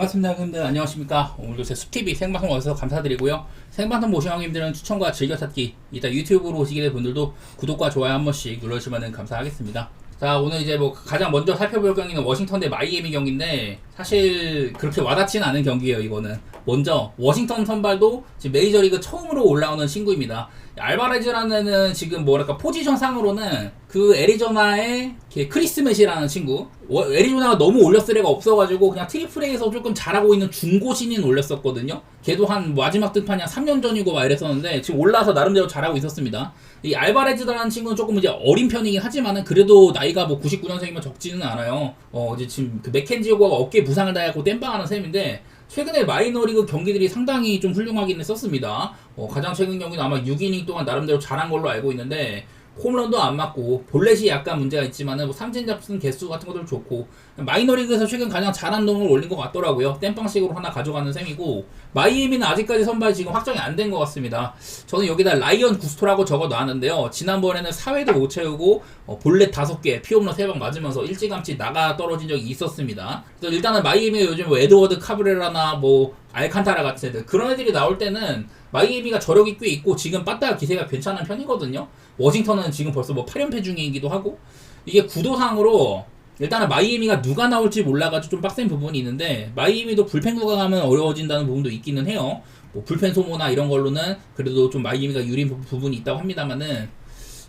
반갑습니다. 형님들 안녕하십니까. 오늘도 제 숲TV 생방송 와주셔서 감사드리고요. 생방송 보신 형님들은 추천과 즐겨찾기, 이따 유튜브로 오시게 될 분들도 구독과 좋아요 한 번씩 눌러주시면 감사하겠습니다. 자, 오늘 이제 뭐 가장 먼저 살펴볼 경기는 워싱턴 대 마이애미 경기인데, 사실 그렇게 와닿지는 않은 경기예요. 이거는 먼저 워싱턴 선발도 지금 메이저리그 처음으로 올라오는 친구입니다. 알바레즈라는 애는 지금 뭐랄까 포지션 상으로는 그 애리조나의 크리스 맷이라는 친구, 애리조나가 너무 올렸을 애가 없어가지고 그냥 트리플 A에서 조금 잘하고 있는 중고 신인 올렸었거든요. 걔도 한 마지막 등판이 한 3년 전이고 막 이랬었는데 지금 올라와서 나름대로 잘하고 있었습니다. 이 알바레즈라는 친구는 조금 이제 어린 편이긴 하지만은 그래도 나이가 뭐 99년생이면 적지는 않아요. 이제 지금 그 맥켄지오가 어깨 부상을 당하고 땜빵하는 셈인데, 최근에 마이너리그 경기들이 상당히 좀 훌륭하긴 했었습니다. 가장 최근 경기는 아마 6이닝 동안 나름대로 잘한 걸로 알고 있는데, 홈런도 안 맞고 볼넷이 약간 문제가 있지만은 뭐 삼진 잡는 개수 같은 것도 좋고, 마이너리그에서 최근 가장 잘한 놈을 올린 것 같더라고요. 땜빵식으로 하나 가져가는 셈이고, 마이애미는 아직까지 선발 지금 확정이 안 된 것 같습니다. 저는 여기다 라이언 구스토라고 적어 놨는데요. 지난번에는 4회도 못 채우고 볼넷 5개, 피홈런 3방 맞으면서 일찌감치 나가 떨어진 적이 있었습니다. 그래서 일단은 마이애미가 요즘 뭐 에드워드 카브레라나 뭐 알칸타라 같은 애들, 그런 애들이 나올 때는 마이애미가 저력이 꽤 있고 지금 빠따 기세가 괜찮은 편이거든요. 워싱턴은 지금 벌써 뭐 8연패 중이기도 하고, 이게 구도상으로 일단은 마이애미가 누가 나올지 몰라가지고 좀 빡센 부분이 있는데, 마이애미도 불펜 구강하면 어려워진다는 부분도 있기는 해요. 뭐 불펜 소모나 이런 걸로는 그래도 좀 마이애미가 유리한 부분이 있다고 합니다만은,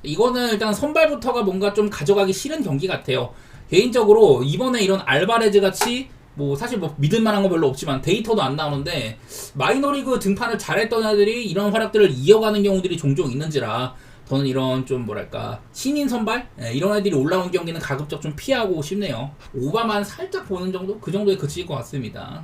이거는 일단 선발부터가 뭔가 좀 가져가기 싫은 경기 같아요. 개인적으로 이번에 이런 알바레즈 같이 뭐 사실 뭐 믿을만한 거 별로 없지만 데이터도 안 나오는데, 마이너리그 등판을 잘했던 애들이 이런 활약들을 이어가는 경우들이 종종 있는지라 저는 이런 좀 뭐랄까 신인 선발? 이런 애들이 올라온 경기는 가급적 좀 피하고 싶네요. 오바만 살짝 보는 정도? 그 정도에 그칠 것 같습니다.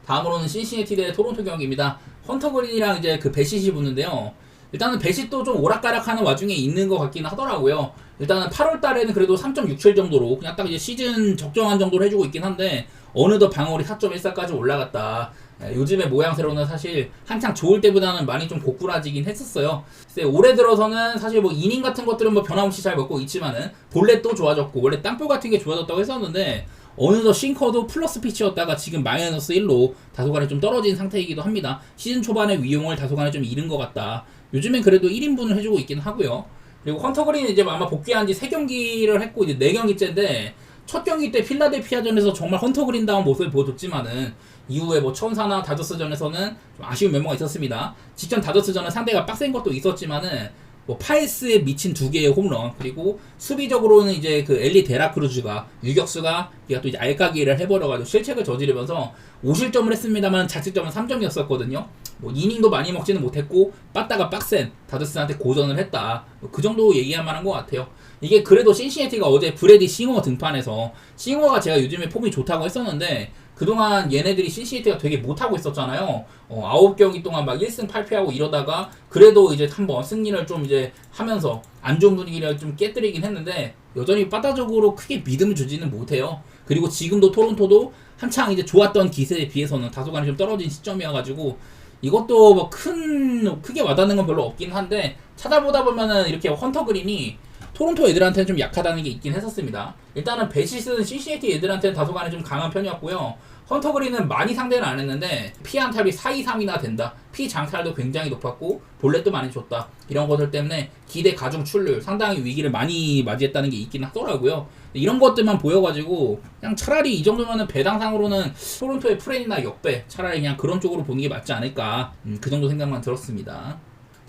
다음으로는 신시내티 대 토론토 경기입니다. 헌터 그린이랑 이제 그 배시시 붙는데요. 일단은 배시도 좀 오락가락하는 와중에 있는 것 같긴 하더라고요. 일단은 8월 달에는 그래도 3.67 정도로 그냥 딱 이제 시즌 적정한 정도로 해주고 있긴 한데, 어느덧 방어율이 4.14까지 올라갔다. 요즘의 모양새로는 사실 한창 좋을 때보다는 많이 좀 고꾸라지긴 했었어요. 올해 들어서는 사실 뭐 이닝 같은 것들은 뭐 변함없이 잘 먹고 있지만은 볼넷도 좋아졌고, 원래 땅볼 같은 게 좋아졌다고 했었는데 어느덧 싱커도 플러스 피치였다가 지금 마이너스 1로 다소간에 좀 떨어진 상태이기도 합니다. 시즌 초반에 위용을 다소간에 좀 잃은 것 같다. 요즘엔 그래도 1인분을 해주고 있긴 하고요. 그리고 헌터 그린은 이제 아마 복귀한 지 3경기를 했고 이제 4경기째인데, 첫 경기 때 필라델피아전에서 정말 헌터 그린다운 모습을 보여줬지만은 이후에 뭐 천사나 다저스전에서는 좀 아쉬운 면모가 있었습니다. 직전 다저스전은 상대가 빡센 것도 있었지만은 뭐 파이스에 미친 2개의 홈런, 그리고 수비적으로는 이제 그 엘리 데라크루즈가 유격수가 얘가 또 이제 알까기를 해버려가지고 실책을 저지르면서 5실점을 했습니다만 자책점은 3점이었었거든요. 뭐 이닝도 많이 먹지는 못했고 빠따가 빡센 다저스한테 고전을 했다. 그 정도 얘기할 만한 것 같아요. 이게 그래도 신시내티가 어제 브래디 싱어 등판해서, 싱어가 제가 요즘에 폼이 좋다고 했었는데 그동안 얘네들이 신시내티가 되게 못하고 있었잖아요. 9경기 동안 막 1승 8패하고 이러다가 그래도 이제 한번 승리를 좀 이제 하면서 안 좋은 분위기를 좀 깨뜨리긴 했는데, 여전히 빠따적으로 크게 믿음을 주지는 못해요. 그리고 지금도 토론토도 한창 이제 좋았던 기세에 비해서는 다소간에 좀 떨어진 시점이어가지고 이것도 뭐 크게 와닿는 건 별로 없긴 한데, 찾아보다 보면은 이렇게 헌터 그린이 토론토 애들한테는 좀 약하다는 게 있긴 했었습니다. 일단은 배시스는 신시내티 애들한테는 다소간에 좀 강한 편이었고요. 헌터 그린은 많이 상대를 안 했는데 피 안탈이 4-2-3이나 된다. 피 장탈도 굉장히 높았고 볼넷도 많이 줬다. 이런 것들 때문에 기대 가중 출루율 상당히 위기를 많이 맞이했다는 게 있긴 하더라고요. 이런 것들만 보여가지고 그냥 차라리 이 정도면은 배당상으로는 토론토의 프레인이나 역배, 차라리 그냥 그런 쪽으로 보는 게 맞지 않을까, 그 정도 생각만 들었습니다.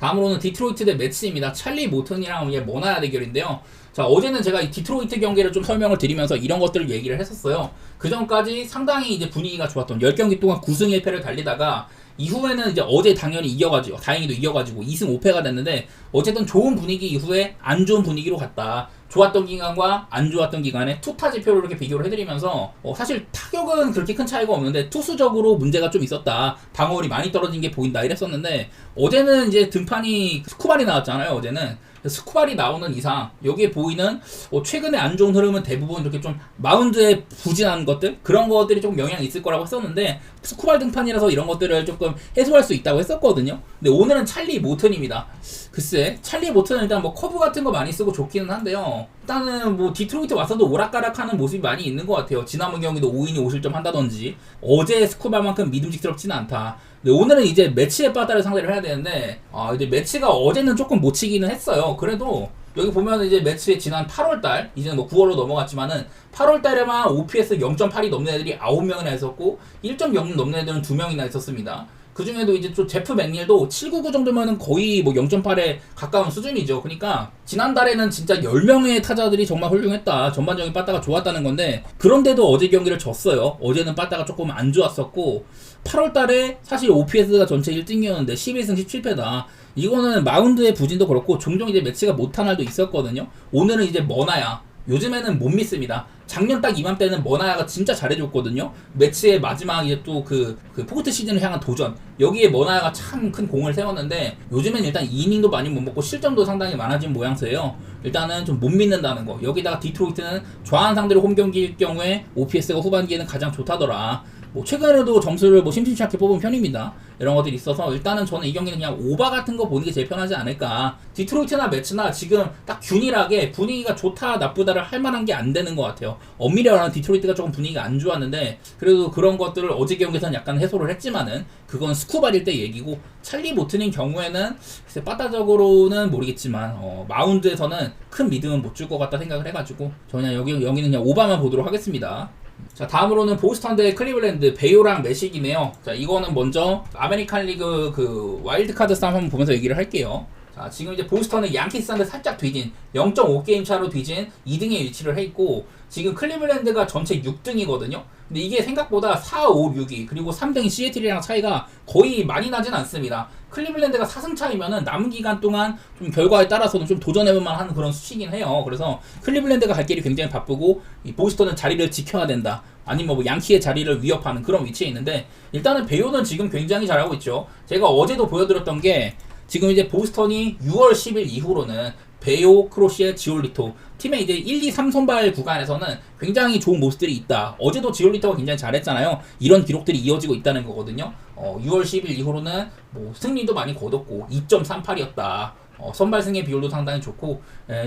다음으로는 디트로이트 대 매츠입니다. 찰리 모튼이랑 모나야 대결인데요. 자, 어제는 제가 이 디트로이트 경기를 좀 설명을 드리면서 이런 것들을 얘기를 했었어요. 그 전까지 상당히 이제 분위기가 좋았던 10경기 동안 9승 1패를 달리다가 이후에는 이제 어제 당연히 이겨가지고, 다행히도 이겨가지고 2승 5패가 됐는데, 어쨌든 좋은 분위기 이후에 안 좋은 분위기로 갔다. 좋았던 기간과 안 좋았던 기간에 투타 지표를 이렇게 비교를 해드리면서 사실 타격은 그렇게 큰 차이가 없는데 투수적으로 문제가 좀 있었다. 방어율이 많이 떨어진 게 보인다 이랬었는데, 어제는 이제 등판이 스쿠발이 나왔잖아요. 어제는 스쿠발이 나오는 이상 여기에 보이는 최근에 안 좋은 흐름은 대부분 이렇게 좀 마운드에 부진한 것들, 그런 것들이 조금 영향이 있을 거라고 했었는데, 스쿠발 등판이라서 이런 것들을 조금 해소할 수 있다고 했었거든요. 근데 오늘은 찰리 모튼입니다. 글쎄, 찰리 모튼은 일단 뭐 커브 같은 거 많이 쓰고 좋기는 한데요, 일단은 뭐 디트로이트 와서도 오락가락하는 모습이 많이 있는 것 같아요. 지난번 경기도 5이닝 5실점 한다든지 어제 스쿠바만큼 믿음직스럽지는 않다. 근데 오늘은 이제 매치에 빠따를 상대를 해야 되는데 이제 매치가 어제는 조금 못 치기는 했어요. 그래도 여기 보면 이제 매치에 지난 8월달 이제는 뭐 9월로 넘어갔지만은 8월달에만 OPS 0.8이 넘는 애들이 9명이나 있었고 1.0 넘는 애들은 2명이나 있었습니다. 그 중에도 이제 또 제프 맥닐도 799 정도면은 거의 뭐 0.8에 가까운 수준이죠. 그러니까 지난달에는 진짜 10명의 타자들이 정말 훌륭했다. 전반적인 빠따가 좋았다는 건데 그런데도 어제 경기를 졌어요. 어제는 빠따가 조금 안 좋았었고 8월달에 사실 OPS가 전체 1등이었는데 11승 17패다. 이거는 마운드의 부진도 그렇고 종종 이제 매치가 못한 날도 있었거든요. 오늘은 이제 머나야. 요즘에는 못 믿습니다. 작년 딱 이맘때는 머나야가 진짜 잘해줬거든요. 매치의 마지막 이제 또 그 포스트 시즌을 향한 도전. 여기에 머나야가 참 큰 공을 세웠는데 요즘엔 일단 2이닝도 많이 못 먹고 실점도 상당히 많아진 모양새예요. 일단은 좀 못 믿는다는 거. 여기다가 디트로이트는 좌한 상대로 홈 경기일 경우에 OPS가 후반기에는 가장 좋다더라. 뭐 최근에도 점수를 뭐 심심치 않게 뽑은 편입니다. 이런 것들이 있어서 일단은 저는 이 경기는 그냥 오바 같은 거 보는 게 제일 편하지 않을까. 디트로이트나 매치나 지금 딱 균일하게 분위기가 좋다 나쁘다를 할 만한 게 안 되는 것 같아요. 엄밀히 말하면 디트로이트가 조금 분위기가 안 좋았는데 그래도 그런 것들을 어제 경기에서는 약간 해소를 했지만은 그건 스쿠발일 때 얘기고 찰리 보튼인 경우에는 글쎄 빠따적으로는 모르겠지만 마운드에서는 큰 믿음은 못 줄 것 같다 생각을 해가지고 저 그냥 여기는 그냥 오바만 보도록 하겠습니다. 자, 다음으로는 보스턴 대 클리블랜드 베이오랑 매식이네요. 자, 이거는 먼저 아메리칸 리그 그 와일드카드 싸움 한번 보면서 얘기를 할게요. 자, 지금 이제 보스턴은 양키스한테 살짝 뒤진 0.5게임 차로 뒤진 2등에 위치를 해 있고 지금 클리블랜드가 전체 6등이거든요. 근데 이게 생각보다 4, 5, 6위 그리고 3등 시애틀이랑 차이가 거의 많이 나진 않습니다. 클리블랜드가 4승 차이면은 남은 기간 동안 좀 결과에 따라서는 좀 도전해볼만 하는 그런 수치긴 해요. 그래서 클리블랜드가 갈 길이 굉장히 바쁘고 이 보스턴은 자리를 지켜야 된다. 아니면 뭐 양키의 자리를 위협하는 그런 위치에 있는데 일단은 베이오는 지금 굉장히 잘하고 있죠. 제가 어제도 보여드렸던 게 지금 이제 보스턴이 6월 10일 이후로는 베이오, 크로시에, 지올리토 팀의 이제 1, 2, 3 선발 구간에서는 굉장히 좋은 모습들이 있다. 어제도 지올리토가 굉장히 잘했잖아요. 이런 기록들이 이어지고 있다는 거거든요. 6월 10일 이후로는 뭐 승리도 많이 거뒀고 2.38이었다. 선발 승의 비율도 상당히 좋고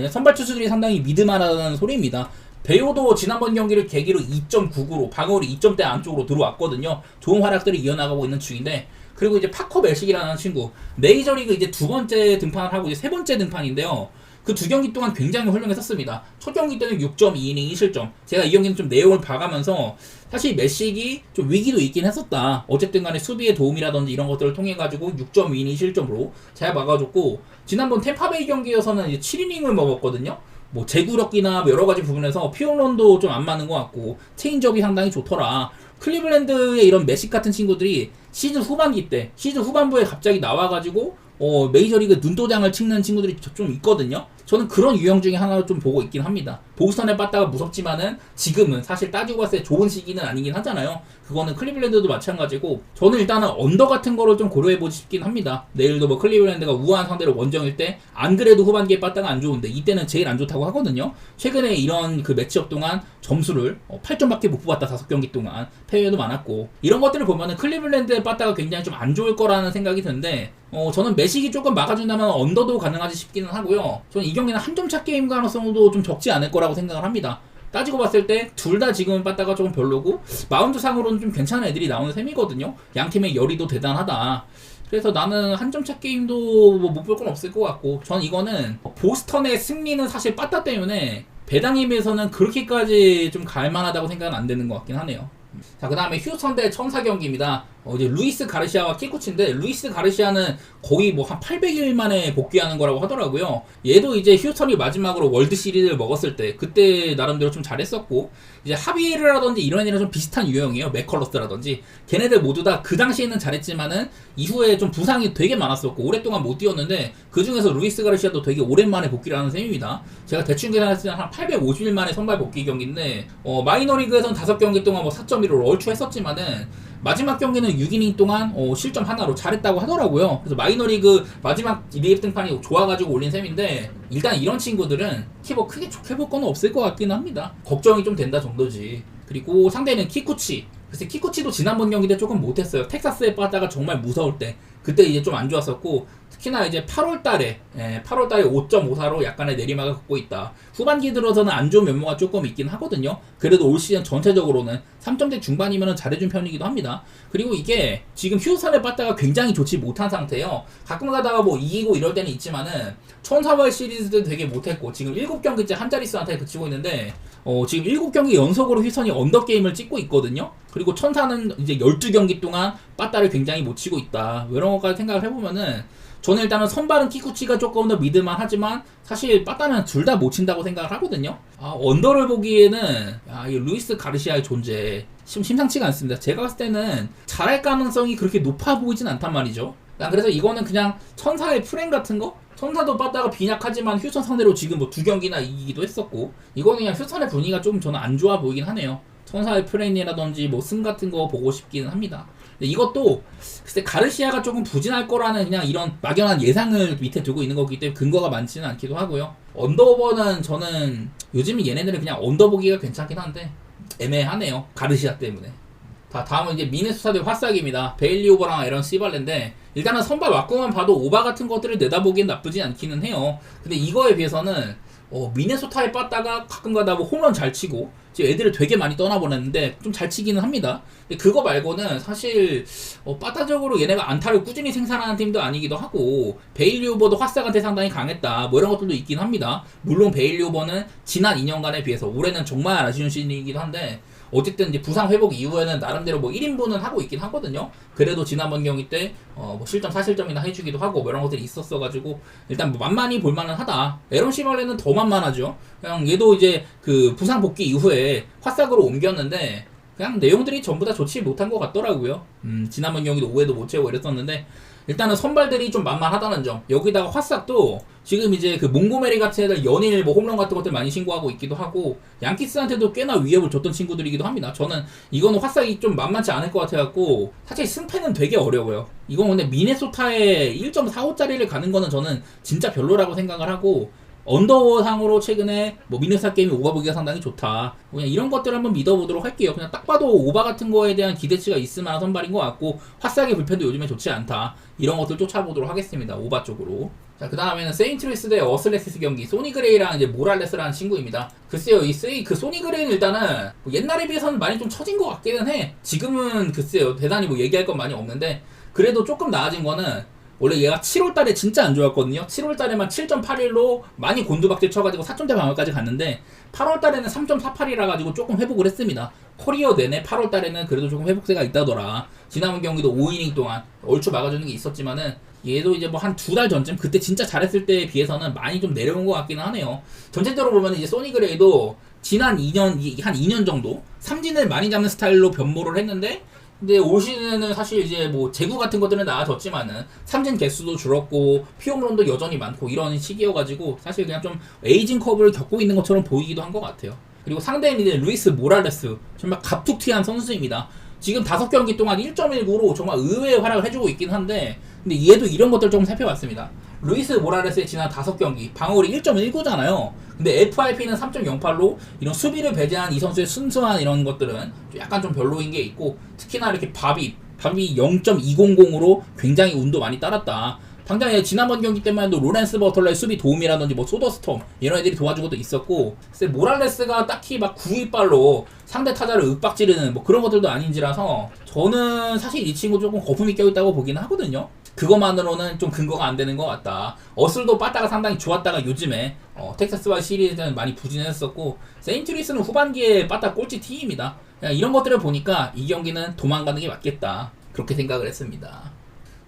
선발 투수들이 상당히 믿을만하다는 소리입니다. 베이오도 지난번 경기를 계기로 2.99로 방어율이 2점대 안쪽으로 들어왔거든요. 좋은 활약들을 이어나가고 있는 중인데 그리고 이제 파커 멜식이라는 친구 메이저리그 이제 두 번째 등판을 하고 이제 세 번째 등판인데요. 그 두 경기 동안 굉장히 훌륭했었습니다. 첫 경기 때는 6.2이닝 1실점. 제가 이 경기는 좀 내용을 봐가면서 사실 멜식이 좀 위기도 있긴 했었다. 어쨌든 간에 수비의 도움이라든지 이런 것들을 통해 가지고 6.2이닝 1실점으로 잘 막아줬고 지난번 템파베이 경기에서는 이제 7이닝을 먹었거든요. 뭐 제구력이나 여러 가지 부분에서 피홈런도 좀 안 맞는 것 같고 체인지업이 상당히 좋더라. 클리블랜드의 이런 매식 같은 친구들이 시즌 후반기 때 시즌 후반부에 갑자기 나와가지고 메이저리그 눈도장을 찍는 친구들이 좀 있거든요. 저는 그런 유형 중에 하나를 좀 보고 있긴 합니다. 보스턴에 빠따가 무섭지만은 지금은 사실 따지고 봤을 때 좋은 시기는 아니긴 하잖아요. 그거는 클리블랜드도 마찬가지고 저는 일단은 언더 같은 거를 좀 고려해보고 싶긴 합니다. 내일도 뭐 클리블랜드가 우아한 상대로 원정일 때 안 그래도 후반기에 빠따가 안 좋은데 이때는 제일 안 좋다고 하거든요. 최근에 이런 그 매치업 동안 점수를 8점밖에 못 뽑았다. 5경기 동안 패배도 많았고 이런 것들을 보면은 클리블랜드의 빠따가 굉장히 좀 안 좋을 거라는 생각이 드는데 저는 매식이 조금 막아준다면 언더도 가능하지 싶기는 하고요. 저는 이 경기는 한 점 차 게임 가능성도 좀 적지 않을 거라고 생각을 합니다. 따지고 봤을 때 둘 다 지금은 빠따가 조금 별로고 마운드 상으로는 좀 괜찮은 애들이 나오는 셈이거든요. 양 팀의 열의도 대단하다. 그래서 나는 한 점 차 게임도 뭐 못 볼 건 없을 것 같고 저는 이거는 보스턴의 승리는 사실 빠따 때문에 배당에 비해서는 그렇게까지 좀 갈만하다고 생각은 안 되는 것 같긴 하네요. 자, 그 다음에 휴스턴 대 천사 경기입니다. 이제 루이스 가르시아와 키쿠치인데 루이스 가르시아는 거의 뭐 한 800일 만에 복귀하는 거라고 하더라고요. 얘도 이제 휴스턴이 마지막으로 월드 시리즈를 먹었을 때 그때 나름대로 좀 잘했었고 이제 하비에르라든지 이런 애들은 좀 비슷한 유형이에요. 맥컬러스라든지 걔네들 모두 다 그 당시에는 잘했지만은 이후에 좀 부상이 되게 많았었고 오랫동안 못 뛰었는데 그 중에서 루이스 가르시아도 되게 오랜만에 복귀를 하는 셈입니다. 제가 대충 계산했을 때 한 850일 만에 선발 복귀 경기인데 마이너리그에서는 5경기 동안 뭐 4.1로 얼추 했었지만은 마지막 경기는 6이닝 동안 실점 하나로 잘했다고 하더라고요. 그래서 마이너리그 마지막 리입 등판이 좋아가지고 올린 셈인데 일단 이런 친구들은 뭐 크게 좋게 볼 건 없을 것 같기는 합니다. 걱정이 좀 된다 정도지. 그리고 상대는 키쿠치. 그래서 키쿠치도 지난번 경기 때 조금 못했어요. 텍사스에 빠다가 정말 무서울 때 그때 이제 좀 안 좋았었고, 특히나 이제 8월달에 5.54로 약간의 내리막을 걷고 있다. 후반기 들어서는 안 좋은 면모가 조금 있긴 하거든요. 그래도 올 시즌 전체적으로는 3점대 중반이면 잘해준 편이기도 합니다. 그리고 이게 지금 휴스턴의 빠따가 굉장히 좋지 못한 상태예요. 가끔 가다가 뭐 이기고 이럴 때는 있지만은 1400 시리즈도 되게 못했고, 지금 7경기째 한 자릿수 한타에 그치고 있는데, 지금 7경기 연속으로 휴스턴이 언더게임을 찍고 있거든요. 그리고 천사는 이제 12경기 동안 빠따를 굉장히 못 치고 있다. 이런 것까지 생각을 해보면은, 저는 일단은 선발은 키쿠치가 조금 더 믿을만 하지만 사실 빠따는 둘 다 못 친다고 생각을 하거든요. 언더를 보기에는 이 루이스 가르시아의 존재 심상치가 않습니다. 제가 봤을 때는 잘할 가능성이 그렇게 높아 보이진 않단 말이죠. 그래서 이거는 그냥 천사의 프레임 같은 거? 천사도 빠따가 빈약하지만 휴스턴 상대로 지금 뭐 2경기나 이기기도 했었고, 이거는 그냥 휴스턴의 분위기가 조금 저는 안 좋아 보이긴 하네요. 천사의 프레임이라든지 뭐 승 같은 거 보고 싶기는 합니다. 이것도 글쎄 가르시아가 조금 부진할 거라는 그냥 이런 막연한 예상을 밑에 두고 있는 거기 때문에 근거가 많지는 않기도 하고요. 언더오버는 저는 요즘 얘네들은 그냥 언더보기가 괜찮긴 한데 애매하네요. 가르시아 때문에. 다음은 이제 미네소타 대 화싹입니다. 베일리 오버랑 에런 시발레인데, 일단은 선발 왁구만 봐도 오바 같은 것들을 내다보기엔 나쁘지 않기는 해요. 근데 이거에 비해서는 미네소타에 빠따가 가끔가다 뭐 홈런 잘 치고 지금 애들을 되게 많이 떠나보냈는데 좀 잘 치기는 합니다. 근데 그거 말고는 사실 빠따적으로 얘네가 안타를 꾸준히 생산하는 팀도 아니기도 하고, 베일리 오버도 화싹한테 상당히 강했다 뭐 이런 것들도 있긴 합니다. 물론 베일리 오버는 지난 2년간에 비해서 올해는 정말 아쉬운 시즌이기도 한데, 어쨌든 이제 부상 회복 이후에는 나름대로 뭐 1인분은 하고 있긴 하거든요. 그래도 지난번 경기 때 뭐 실점 사실점이나 해주기도 하고 뭐 이런 것들이 있었어가지고 일단 뭐 만만히 볼만은 하다. 에런 시멀레는 더 만만하죠. 그냥 얘도 이제 그 부상 복귀 이후에 화싹으로 옮겼는데 그냥 내용들이 전부 다 좋지 못한 것 같더라고요. 지난번 경기도 5회도 못 채우고 이랬었는데, 일단은 선발들이 좀 만만하다는 점. 여기다가 화싹도 지금 이제 그 몽고메리 같은 애들 연일 뭐 홈런 같은 것들 많이 신고하고 있기도 하고, 양키스한테도 꽤나 위협을 줬던 친구들이기도 합니다. 저는 이거는 화싹이 좀 만만치 않을 것 같아갖고 사실 승패는 되게 어려워요. 이건 근데 미네소타에 1.45짜리를 가는 거는 저는 진짜 별로라고 생각을 하고, 언더상으로 최근에 뭐 미네소타 게임이 오바 보기가 상당히 좋다. 그냥 이런 것들을 한번 믿어보도록 할게요. 그냥 딱 봐도 오바 같은 거에 대한 기대치가 있을 만한 선발인 것 같고, 화싹의 불펜도 요즘에 좋지 않다. 이런 것들 쫓아보도록 하겠습니다. 오바 쪽으로. 자, 그 다음에는 세인트루이스 대 어슬레티스 경기. 소니 그레이랑 이제 모랄레스라는 친구입니다. 글쎄요, 그 소니 그레이는 일단은 뭐 옛날에 비해서는 많이 좀 처진 것 같기는 해. 지금은 글쎄요, 대단히 뭐 얘기할 건 많이 없는데, 그래도 조금 나아진 거는, 원래 얘가 7월달에 진짜 안 좋았거든요. 7월달에만 7.81로 많이 곤두박질 쳐가지고 4점대 방어까지 갔는데, 8월달에는 3.48이라 가지고 조금 회복을 했습니다. 커리어 내내 8월달에는 그래도 조금 회복세가 있다더라. 지난번 경기도 5이닝 동안 얼추 막아주는 게 있었지만은, 얘도 이제 뭐 한 2달 전쯤 그때 진짜 잘했을 때에 비해서는 많이 좀 내려온 것 같기는 하네요. 전체적으로 보면 이제 소니 그레이도 지난 2년 한 2년 정도 삼진을 많이 잡는 스타일로 변모를 했는데, 근데 올 시즌에는 사실 이제 뭐 제구 같은 것들은 나아졌지만은 삼진 개수도 줄었고 피홈런도 여전히 많고 이런 시기여가지고 사실 그냥 좀 에이징 커브를 겪고 있는 것처럼 보이기도 한 것 같아요. 그리고 상대는 이제 루이스 모랄레스, 정말 갑툭튀한 선수입니다. 지금 5경기 동안 1.19로 정말 의외의 활약을 해주고 있긴 한데, 근데 얘도 이런 것들 조금 살펴봤습니다. 루이스 모랄레스의 지난 5경기 방어율이 1.19잖아요. 근데 FIP는 3.08로 이런 수비를 배제한 이 선수의 순수한 이런 것들은 약간 좀 별로인 게 있고, 특히나 이렇게 밥이 0.200으로 굉장히 운도 많이 따랐다. 당장 지난번 경기 때만 해도 로렌스 버틀러의 수비 도움이라든지 뭐 소더스톰 이런 애들이 도와준 것도 있었고, 모랄레스가 딱히 막 구위빨로 상대 타자를 윽박지르는 뭐 그런 것들도 아닌지라서 저는 사실 이 친구 조금 거품이 껴있다고 보기는 하거든요. 그것만으로는 좀 근거가 안 되는 것 같다. 어슬도 빠따가 상당히 좋았다가 요즘에 텍사스와 시리즈는 많이 부진했었고, 세인트루이스는 후반기에 빠따 꼴찌 팀입니다. 이런 것들을 보니까 이 경기는 도망가는 게 맞겠다, 그렇게 생각을 했습니다.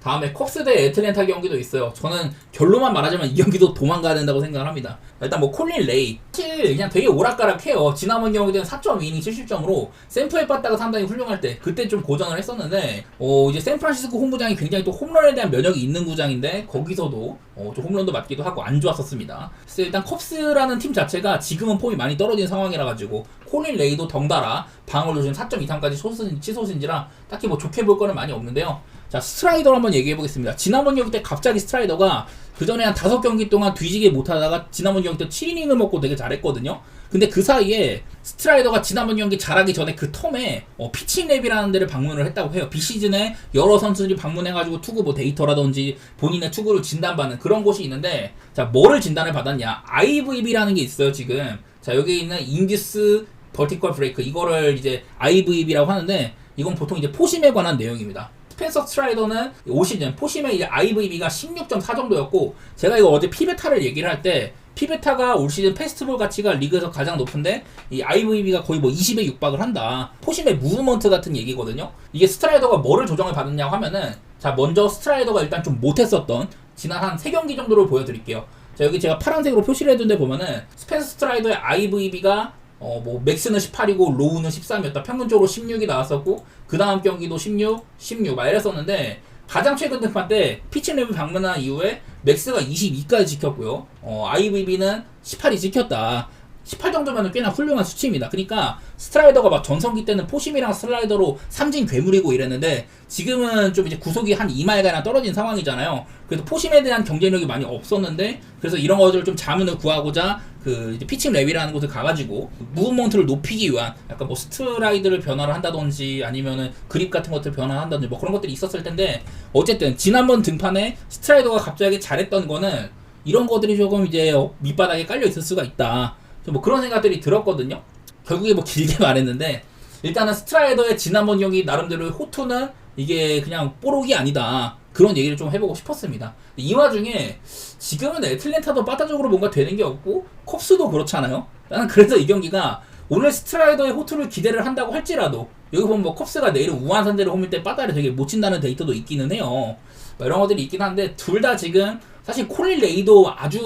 다음에 컵스 대 애틀랜타 경기도 있어요. 저는 결론만 말하자면 이 경기도 도망가야 된다고 생각을 합니다. 일단 뭐 콜린 레이 사실 그냥 되게 오락가락해요. 지난번 경기는 4.2이닝 70점으로 샘프에 빠따가 상당히 훌륭할 때 그때 좀 고전을 했었는데, 이제 샌프란시스코 홈구장이 굉장히 또 홈런에 대한 면역이 있는 구장인데 거기서도 좀 홈런도 맞기도 하고 안 좋았었습니다. 그래서 일단 컵스라는 팀 자체가 지금은 폼이 많이 떨어진 상황이라 가지고 콜린 레이도 덩달아 방어를 지금 4.23까지 치솟은지라 딱히 뭐 좋게 볼 거는 많이 없는데요. 자, 스트라이더를 한번 얘기해 보겠습니다. 지난번 경기 때 갑자기 스트라이더가 그 전에 한 5경기 동안 뒤지게 못하다가 지난번 경기 때 7이닝을 먹고 되게 잘했거든요. 근데 그 사이에 스트라이더가 지난번 경기 잘하기 전에 그 텀에 피칭랩이라는 데를 방문을 했다고 해요. 비시즌에 여러 선수들이 방문해가지고 투구 뭐 데이터라든지 본인의 투구를 진단받는 그런 곳이 있는데, 자, 뭐를 진단을 받았냐? IVB라는 게 있어요, 지금. 자, 여기 있는 인듀스 버티컬 브레이크, 이거를 이제 IVB라고 하는데, 이건 보통 이제 포심에 관한 내용입니다. 스펜서 스트라이더는 올 시즌 포심의 이제 IVB가 16.4 정도였고, 제가 이거 어제 피베타를 얘기를 할 때 피베타가 올 시즌 페스티벌 가치가 리그에서 가장 높은데 이 IVB가 거의 뭐 20에 육박을 한다. 포심의 무브먼트 같은 얘기거든요. 이게 스트라이더가 뭐를 조정을 받았냐고 하면은, 자, 먼저 스트라이더가 일단 좀 못했었던 지난 한 3경기 정도를 보여드릴게요. 자, 여기 제가 파란색으로 표시를 해둔 데 보면은 스펜서 스트라이더의 IVB가 뭐 맥스는 18이고 로우는 13이었다. 평균적으로 16이 나왔었고, 그 다음 경기도 16, 16 막 이랬었는데, 가장 최근 등판 때 피칭랩을 방문한 이후에 맥스가 22까지 지켰고요. IVB는 18이 지켰다. 18 정도면 꽤나 훌륭한 수치입니다. 그러니까 스트라이더가 막 전성기 때는 포심이랑 슬라이더로 삼진 괴물이고 이랬는데, 지금은 좀 이제 구속이 한 2마일가량 떨어진 상황이잖아요. 그래서 포심에 대한 경쟁력이 많이 없었는데, 그래서 이런 것들을 좀 자문을 구하고자 그 이제 피칭 랩이라는 곳을 가가지고 무브먼트를 높이기 위한 약간 뭐 스트라이드를 변화를 한다든지 아니면은 그립 같은 것들 변화한다든지 뭐 그런 것들이 있었을 텐데, 어쨌든 지난번 등판에 스트라이더가 갑자기 잘했던 거는 이런 것들이 조금 이제 밑바닥에 깔려 있을 수가 있다. 뭐 그런 생각들이 들었거든요. 결국에 뭐 길게 말했는데, 일단은 스트라이더의 지난번 경기 나름대로의 호투는 이게 그냥 뽀록이 아니다. 그런 얘기를 좀 해보고 싶었습니다. 이 와중에 지금은 애틀랜타도 바타적으로 뭔가 되는 게 없고 컵스도 그렇잖아요. 나는 그래서 이 경기가 오늘 스트라이더의 호투를 기대를 한다고 할지라도, 여기 보면 뭐 컵스가 내일은 우한 상대로 홈일 때 바타를 되게 못 친다는 데이터도 있기는 해요. 이런 것들이 있긴 한데, 둘 다 지금 사실 콜린 레이도 아주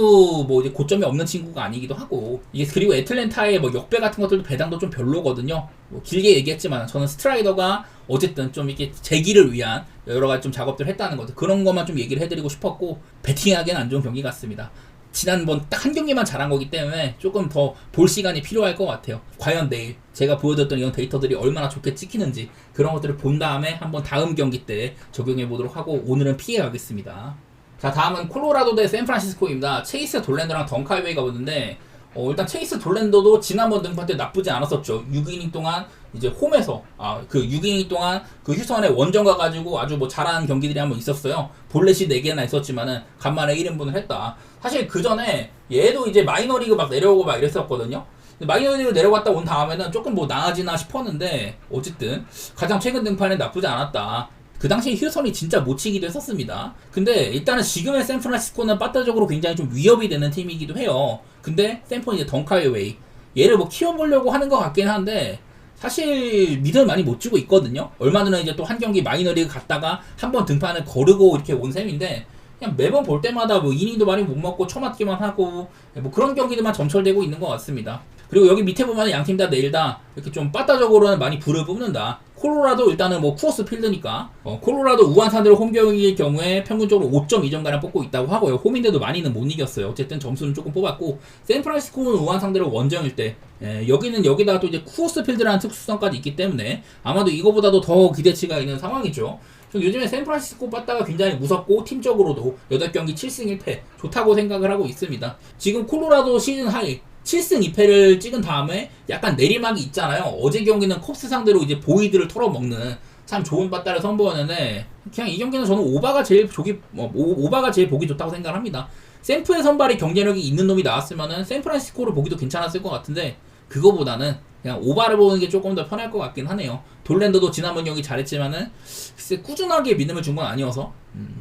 뭐 이제 고점이 없는 친구가 아니기도 하고, 이게 그리고 애틀랜타의 뭐 역배 같은 것들도 배당도 좀 별로거든요. 뭐 길게 얘기했지만 저는 스트라이더가 어쨌든 좀 이렇게 재기를 위한 여러 가지 좀 작업들을 했다는 것들, 그런 것만 좀 얘기를 해드리고 싶었고, 배팅하기엔 안 좋은 경기 같습니다. 지난번 딱 한 경기만 잘한 거기 때문에 조금 더 볼 시간이 필요할 것 같아요. 과연 내일 제가 보여드렸던 이런 데이터들이 얼마나 좋게 찍히는지 그런 것들을 본 다음에 한번 다음 경기 때 적용해 보도록 하고, 오늘은 피해 가겠습니다. 자, 다음은 콜로라도 대 샌프란시스코입니다. 체이스 돌랜더랑 덩카이웨이가 오는데, 일단 체이스 돌랜더도 지난번 등판 때 나쁘지 않았었죠. 6이닝 동안 이제 홈에서 그 6이닝 동안 그 휴선에 원정 가가지고 아주 뭐 잘하는 경기들이 한번 있었어요. 볼넷이 4개나 있었지만은 간만에 1인분을 했다. 사실 그 전에 얘도 이제 마이너리그 막 내려오고 막 이랬었거든요. 마이너리그 내려갔다 온 다음에는 조금 뭐 나아지나 싶었는데, 어쨌든 가장 최근 등판에 나쁘지 않았다. 그 당시에 휴선이 진짜 못 치기도 했었습니다. 근데 일단은 지금의 샌프란시스코는 빠따적으로 굉장히 좀 위협이 되는 팀이기도 해요. 근데 샌프는 이제 덩카이웨이, 얘를 뭐 키워보려고 하는 것 같긴 한데, 사실 미드를 많이 못 주고 있거든요. 얼마 전에 이제 또 한 경기 마이너리그 갔다가 한번 등판을 거르고 이렇게 온 셈인데, 그냥 매번 볼 때마다 뭐 이닝도 많이 못 먹고 쳐맞기만 하고 뭐 그런 경기들만 점철되고 있는 것 같습니다. 그리고 여기 밑에 보면 양팀 다 내일 다 이렇게 좀 빠따적으로는 많이 불을 뿜는다. 콜로라도 일단은 뭐 쿠어스 필드니까, 콜로라도 우한 상대로 홈 경기일 경우에 평균적으로 5.2점가량 뽑고 있다고 하고요. 홈인데도 많이는 못 이겼어요. 어쨌든 점수는 조금 뽑았고, 샌프란시스코는 우한 상대로 원정일 때, 여기는 여기다가 또 이제 쿠어스 필드라는 특수성까지 있기 때문에 아마도 이거보다도 더 기대치가 있는 상황이죠. 요즘에 샌프란시스코 빠따가 굉장히 무섭고, 팀적으로도 8경기 7승 1패 좋다고 생각을 하고 있습니다. 지금 콜로라도 시즌 하이 7승 2패를 찍은 다음에 약간 내리막이 있잖아요. 어제 경기는 컵스 상대로 이제 보이드를 털어먹는 참 좋은 빠따를 선보였는데, 그냥 이 경기는 저는 오바가 제일 보기 좋다고 생각합니다. 샌프의 선발이 경쟁력이 있는 놈이 나왔으면은 샌프란시스코를 보기도 괜찮았을 것 같은데, 그거보다는 그냥 오바를 보는 게 조금 더 편할 것 같긴 하네요. 돌랜더도 지난번 경기 잘했지만은 글쎄 꾸준하게 믿음을 준 건 아니어서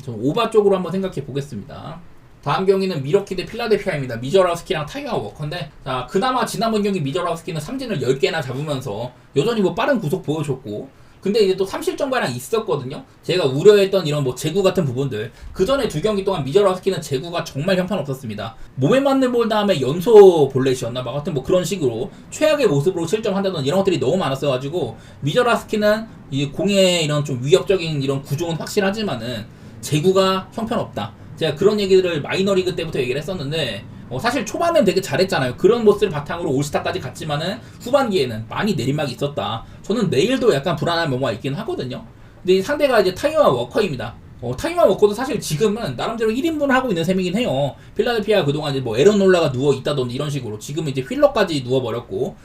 저는 오바 쪽으로 한번 생각해 보겠습니다. 다음 경기는 미러키 대 필라델피아입니다. 미저라우스키랑 타이어 워커인데, 자, 그나마 지난번 경기 미저라우스키는 삼진을 10개나 잡으면서 여전히 뭐 빠른 구속 보여줬고, 근데 이제 또 3실점가량 있었거든요. 제가 우려했던 이런 뭐 제구 같은 부분들, 그 전에 2경기 동안 미저라우스키는 제구가 정말 형편없었습니다. 몸에 맞는 볼 다음에 연소 볼넷이었나 막 같은 뭐 그런 식으로 최악의 모습으로 실점한다던 이런 것들이 너무 많았어가지고, 미저라우스키는 이 공의 이런 좀 위협적인 이런 구조는 확실하지만은 제구가 형편없다. 제가 그런 얘기들을 마이너리그 때부터 얘기를 했었는데, 사실 초반엔 되게 잘했잖아요. 그런 모습을 바탕으로 올스타까지 갔지만은 후반기에는 많이 내리막이 있었다. 저는 내일도 약간 불안한 면모가 있긴 하거든요. 근데 상대가 이제 타이어와 워커입니다. 타이머 워커도 사실 지금은 나름대로 1인분을 하고 있는 셈이긴 해요. 필라델피아 그동안 이제 뭐 에런 롤라가 누워 있다든지 이런 식으로 지금은 이제 휠러까지 누워버렸고,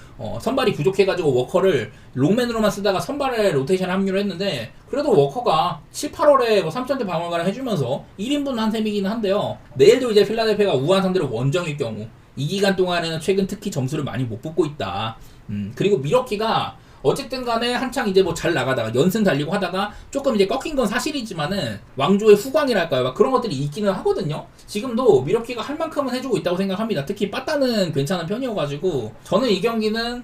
선발이 부족해가지고 워커를 롱맨으로만 쓰다가 선발에 로테이션 합류를 했는데, 그래도 워커가 7, 8월에 뭐 3점대 방어가를 해주면서 1인분 한 셈이긴 한데요. 내일도 이제 필라델피아가 우한 상대로 원정일 경우, 이 기간 동안에는 최근 특히 점수를 많이 못 붙고 있다. 그리고 미러키가 어쨌든 간에 한창 이제 뭐 잘 나가다가 연승 달리고 하다가 조금 이제 꺾인 건 사실이지만은 왕조의 후광이랄까요, 막 그런 것들이 있기는 하거든요. 지금도 미러키가 할 만큼은 해주고 있다고 생각합니다. 특히 빠따는 괜찮은 편이어가지고 저는 이 경기는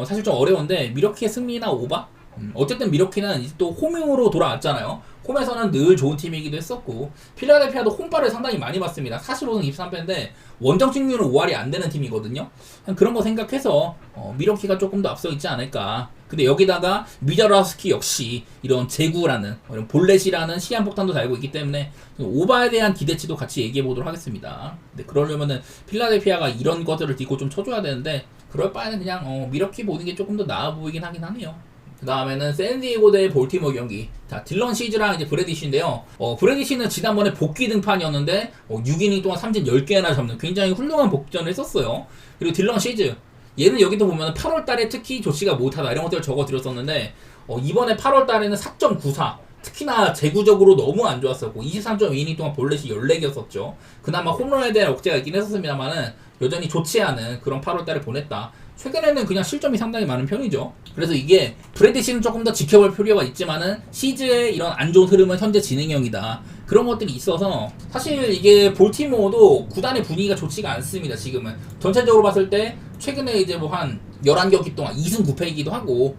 사실 좀 어려운데 미러키의 승리나 오바? 어쨌든 미러키는 이제 또 홈으로 돌아왔잖아요. 홈에서는 늘 좋은 팀이기도 했었고, 필라델피아도 홈발을 상당히 많이 봤습니다. 45승 23패인데 원정 승률은 5할이 안 되는 팀이거든요. 그런 거 생각해서 미러키가 조금 더 앞서 있지 않을까. 근데 여기다가 미자라스키 역시 이런 제구라는, 이런 볼렛이라는 시한폭탄도 달고 있기 때문에 오바에 대한 기대치도 같이 얘기해 보도록 하겠습니다. 근데 그러려면은 필라델피아가 이런 것들을 딛고 좀 쳐줘야 되는데, 그럴 바에는 그냥 미러키 보는 게 조금 더 나아 보이긴 하긴 하네요. 그 다음에는 샌디에고 대 볼티모어 경기. 자, 딜런 시즈랑 이제 브래디시인데요. 브래디시는 지난번에 복귀 등판이었는데 6이닝 동안 삼진 10개나 잡는 굉장히 훌륭한 복전을 했었어요. 그리고 딜런 시즈, 얘는 여기도 보면 8월달에 특히 좋지가 못하다 이런 것들을 적어드렸었는데, 이번에 8월달에는 4.94, 특히나 제구적으로 너무 안 좋았었고 23.2이닝 동안 볼넷이 14개였었죠. 그나마 홈런에 대한 억제가 있긴 했었습니다만은 여전히 좋지 않은 그런 8월달을 보냈다. 최근에는 그냥 실점이 상당히 많은 편이죠. 그래서 이게 브래디시는 조금 더 지켜볼 필요가 있지만은 시즈의 이런 안 좋은 흐름은 현재 진행형이다. 그런 것들이 있어서 사실 이게 볼티모어도 구단의 분위기가 좋지가 않습니다. 지금은 전체적으로 봤을 때 최근에 이제 뭐 한 11경기 동안 2승 9패이기도 하고,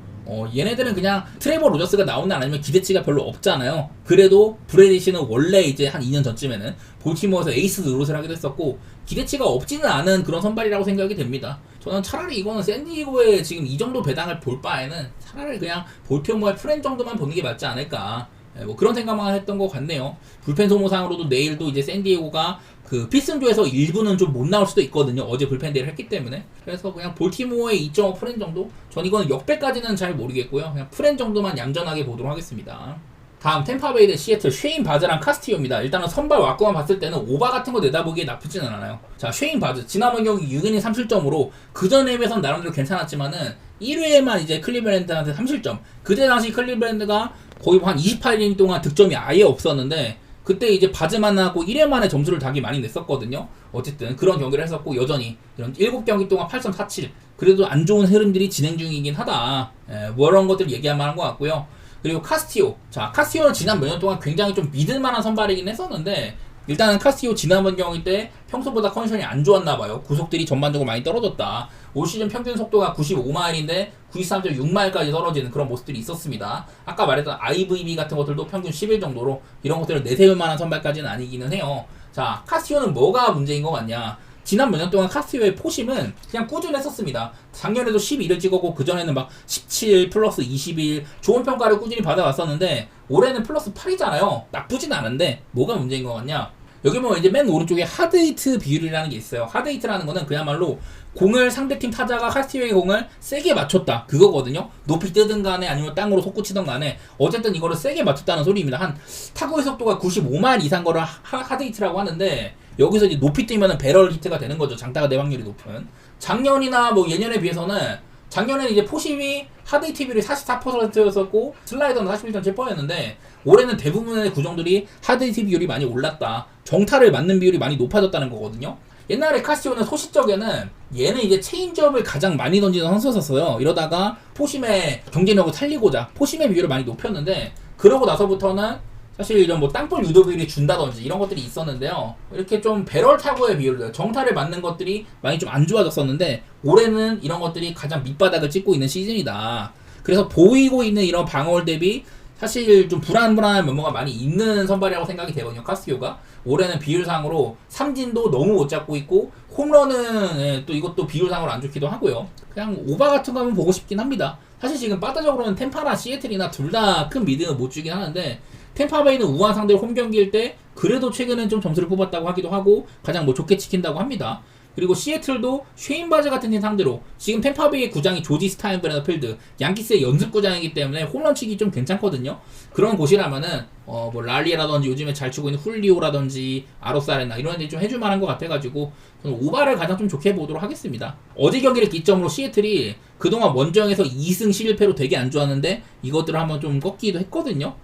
얘네들은 그냥 트레버 로저스가 나온 날 아니면 기대치가 별로 없잖아요. 그래도 브래디시는 원래 이제 한 2년 전쯤에는 볼티모어에서 에이스 노릇을 하기도 했었고 기대치가 없지는 않은 그런 선발이라고 생각이 됩니다. 저는 차라리 이거는 샌디에고에 지금 이 정도 배당을 볼 바에는 차라리 그냥 볼티모어의 프렌 정도만 보는 게 맞지 않을까, 뭐 그런 생각만 했던 것 같네요. 불펜 소모상으로도 내일도 이제 샌디에고가 그 필승조에서 일부는 좀 못 나올 수도 있거든요. 어제 불펜 대회를 했기 때문에. 그래서 그냥 볼티모어의 2.5 프렌 정도? 전 이거는 역배까지는 잘 모르겠고요. 그냥 프렌 정도만 얌전하게 보도록 하겠습니다. 다음 템파베이 대 시애틀, 쉐인 바즈랑 카스티오입니다. 일단은 선발 왁구만 봤을 때는 오바 같은 거 내다보기에 나쁘지는 않아요. 자, 쉐인 바즈 지난번 경기 6이닝 3실점으로 그전에 비해서는 나름대로 괜찮았지만은 1회에만 이제 클리브랜드한테 3실점. 그때 당시 클리브랜드가 거의 한 28이닝 동안 득점이 아예 없었는데 그때 이제 바즈만 하고 1회 만에 점수를 되게 많이 냈었거든요. 어쨌든 그런 경기를 했었고 여전히 이런 7경기 동안 8.47, 그래도 안 좋은 흐름들이 진행 중이긴 하다. 뭐 이런 것들 얘기할 만한 것 같고요. 그리고 카스티오. 자, 카스티오는 지난 몇 년 동안 굉장히 좀 믿을만한 선발이긴 했었는데 일단은 카스티오 지난번 경기 때 평소보다 컨디션이 안 좋았나봐요. 구속들이 전반적으로 많이 떨어졌다. 올 시즌 평균 속도가 95마일인데 93.6마일까지 떨어지는 그런 모습들이 있었습니다. 아까 말했던 IVB 같은 것들도 평균 11 정도로 이런 것들을 내세울 만한 선발까지는 아니기는 해요. 자, 카스티오는 뭐가 문제인 것 같냐? 지난 몇 년 동안 카스티오의 포심은 그냥 꾸준했었습니다. 작년에도 12를 찍었고 그전에는 막 17 플러스 21 좋은 평가를 꾸준히 받아왔었는데 올해는 플러스 8이잖아요. 나쁘진 않은데 뭐가 문제인 것 같냐? 여기 보면 이제 맨 오른쪽에 하드히트 비율이라는 게 있어요. 하드히트라는 거는 그야말로 공을 상대팀 타자가 카스티오의 공을 세게 맞췄다 그거거든요. 높이 뜨든 간에 아니면 땅으로 솟구치든 간에 어쨌든 이거를 세게 맞췄다는 소리입니다. 한 타구의 속도가 95마일 이상 거를 하드히트라고 하는데 여기서 이제 높이 뛰면은 배럴 히트가 되는 거죠. 장타가 내 확률이 높은. 작년이나 뭐 예년에 비해서는 작년에는 이제 포심이 하드히트 비율이 44%였었고 슬라이더는 41.7%였는데 올해는 대부분의 구종들이 하드히트 비율이 많이 올랐다. 정타를 맞는 비율이 많이 높아졌다는 거거든요. 옛날에 카스티오는 소시적에는 얘는 이제 체인지업을 가장 많이 던지는 선수였었어요. 이러다가 포심의 경쟁력을 살리고자 포심의 비율을 많이 높였는데 그러고 나서부터는 사실 이런 뭐 땅볼 유도 비율이 준다든지 이런 것들이 있었는데요. 이렇게 좀 배럴 타구의 비율, 정타를 맞는 것들이 많이 좀 안 좋아졌었는데 올해는 이런 것들이 가장 밑바닥을 찍고 있는 시즌이다. 그래서 보이고 있는 이런 방어율 대비 사실 좀 불안불안한 면모가 많이 있는 선발이라고 생각이 되거든요. 카스티오가 올해는 비율상으로 삼진도 너무 못 잡고 있고 홈런은 또 이것도 비율상으로 안 좋기도 하고요. 그냥 오바 같은 거 한번 보고 싶긴 합니다. 사실 지금 바다적으로는 템파나 시애틀이나 둘 다 큰 미드는 못 주긴 하는데 템파베이는 우한 상대로 홈 경기일 때 그래도 최근엔 좀 점수를 뽑았다고 하기도 하고 가장 뭐 좋게 지킨다고 합니다. 그리고 시애틀도 쉐인 바즈 같은 팀 상대로 지금 템파베이의 구장이 조지 스타인브레더 필드, 양키스의 연습 구장이기 때문에 홈런 치기 좀 괜찮거든요. 그런 곳이라면은 뭐 랄리라든지 요즘에 잘 치고 있는 훌리오라든지 아로사레나 이런 애들이 좀 해줄 만한 것 같아가지고 저는 오바를 가장 좀 좋게 보도록 하겠습니다. 어제 경기를 기점으로 시애틀이 그동안 원정에서 2승 11패로 되게 안 좋았는데 이것들을 한번 좀 꺾기도 했거든요.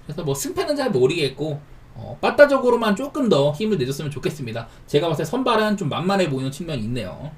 그래서 뭐 승패는 잘 모르겠고 빠따적으로만 조금 더 힘을 내줬으면 좋겠습니다. 제가 봤을 때 선발은 좀 만만해 보이는 측면이 있네요.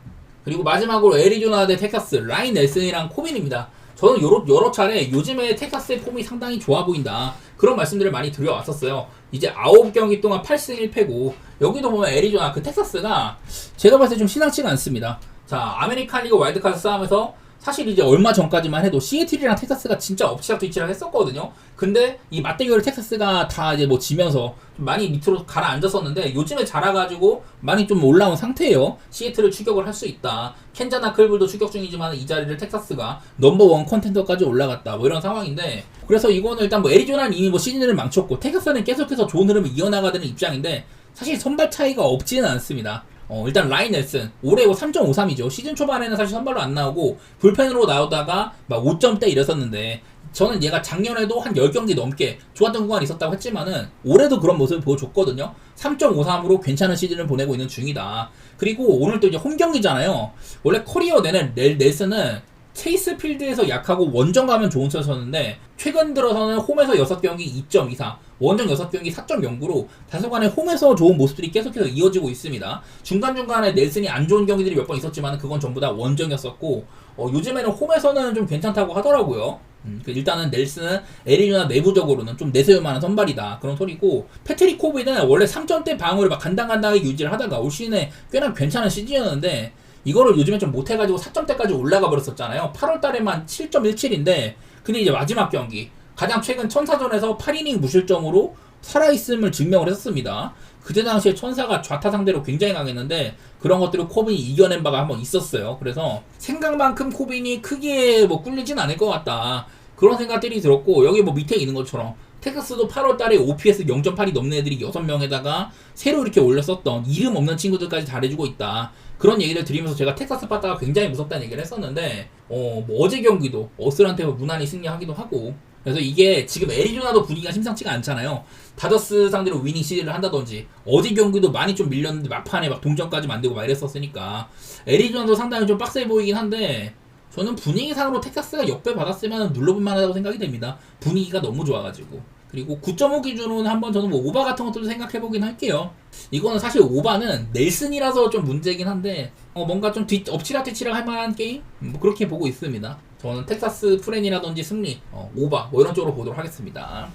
그리고 마지막으로 애리조나 대 텍사스 라인 넬슨이랑 코빈입니다. 저는 여러 차례 요즘에 텍사스의 폼이 상당히 좋아 보인다 그런 말씀들을 많이 드려왔었어요. 이제 9경기 동안 8승 1패고 여기도 보면 애리조나 그 텍사스가 제가 봤을 때 좀 심상치가 않습니다. 자, 아메리칸 리그 와일드카드 싸움에서 사실 이제 얼마 전까지만 해도 시애틀이랑 텍사스가 진짜 엎치락뒤치락 했었거든요. 근데 이 맞대결을 텍사스가 다 이제 뭐 지면서 좀 많이 밑으로 가라앉았었는데 요즘에 자라가지고 많이 좀 올라온 상태예요. 시애틀을 추격을 할 수 있다. 켄자나 클불도 추격 중이지만 이 자리를 텍사스가 넘버원 컨텐더까지 올라갔다. 뭐 이런 상황인데 그래서 이거는 일단 뭐 애리조나는 이미 뭐 시즌을 망쳤고 텍사스는 계속해서 좋은 흐름을 이어나가는 입장인데 사실 선발 차이가 없지는 않습니다. 일단 라인 넬슨 올해 3.53이죠. 시즌 초반에는 사실 선발로 안 나오고 불펜으로 나오다가 막 5점대 이랬었는데 저는 얘가 작년에도 한 10경기 넘게 좋았던 구간이 있었다고 했지만은 올해도 그런 모습을 보여줬거든요. 3.53으로 괜찮은 시즌을 보내고 있는 중이다. 그리고 오늘 또 이제 홈 경기잖아요. 원래 커리어 내내 넬슨은 체이스 필드에서 약하고 원정 가면 좋은 선수였는데 최근 들어서는 홈에서 6경기 2.24 원정 6경기 4.09로 다소간에 홈에서 좋은 모습들이 계속해서 이어지고 있습니다. 중간중간에 넬슨이 안 좋은 경기들이 몇 번 있었지만 그건 전부 다 원정이었었고 요즘에는 홈에서는 좀 괜찮다고 하더라고요. 일단은 넬슨은 애리조나 내부적으로는 좀 내세울 만한 선발이다 그런 소리고 패트릭 코비는 원래 3점대 방어를 막 간당간당하게 유지를 하다가 올 시즌에 꽤나 괜찮은 시즌이었는데 이거를 요즘에 좀 못해가지고 4점대까지 올라가 버렸었잖아요. 8월달에만 7.17인데 근데 이제 마지막 경기 가장 최근 천사전에서 8이닝 무실점으로 살아있음을 증명을 했었습니다. 그때 당시에 천사가 좌타 상대로 굉장히 강했는데 그런 것들을 코빈이 이겨낸 바가 한번 있었어요. 그래서 생각만큼 코빈이 크게 뭐 꿀리진 않을 것 같다 그런 생각들이 들었고 여기 뭐 밑에 있는 것처럼 텍사스도 8월달에 OPS 0.8이 넘는 애들이 6명에다가 새로 이렇게 올렸었던 이름 없는 친구들까지 잘해주고 있다 그런 얘기를 드리면서 제가 텍사스 빠따가 굉장히 무섭다는 얘기를 했었는데 뭐 어제 경기도 어슬한테 무난히 승리하기도 하고 그래서 이게 지금 애리조나도 분위기가 심상치가 않잖아요. 다저스 상대로 위닝 시리즈를 한다든지 어제 경기도 많이 좀 밀렸는데 막판에 막 동점까지 만들고 막 이랬었으니까 애리조나도 상당히 좀 빡세 보이긴 한데 저는 분위기상으로 텍사스가 역배 받았으면 눌러볼 만하다고 생각이 됩니다. 분위기가 너무 좋아가지고. 그리고 9.5 기준으로는 한번 저는 뭐 오바 같은 것들도 생각해보긴 할게요. 이거는 사실 오바는 넬슨이라서 좀 문제긴 한데 뭔가 좀 엎치락뒤치락 할 만한 게임? 뭐 그렇게 보고 있습니다. 저는 텍사스 프렌이라든지 승리, 오바 뭐 이런 쪽으로 보도록 하겠습니다.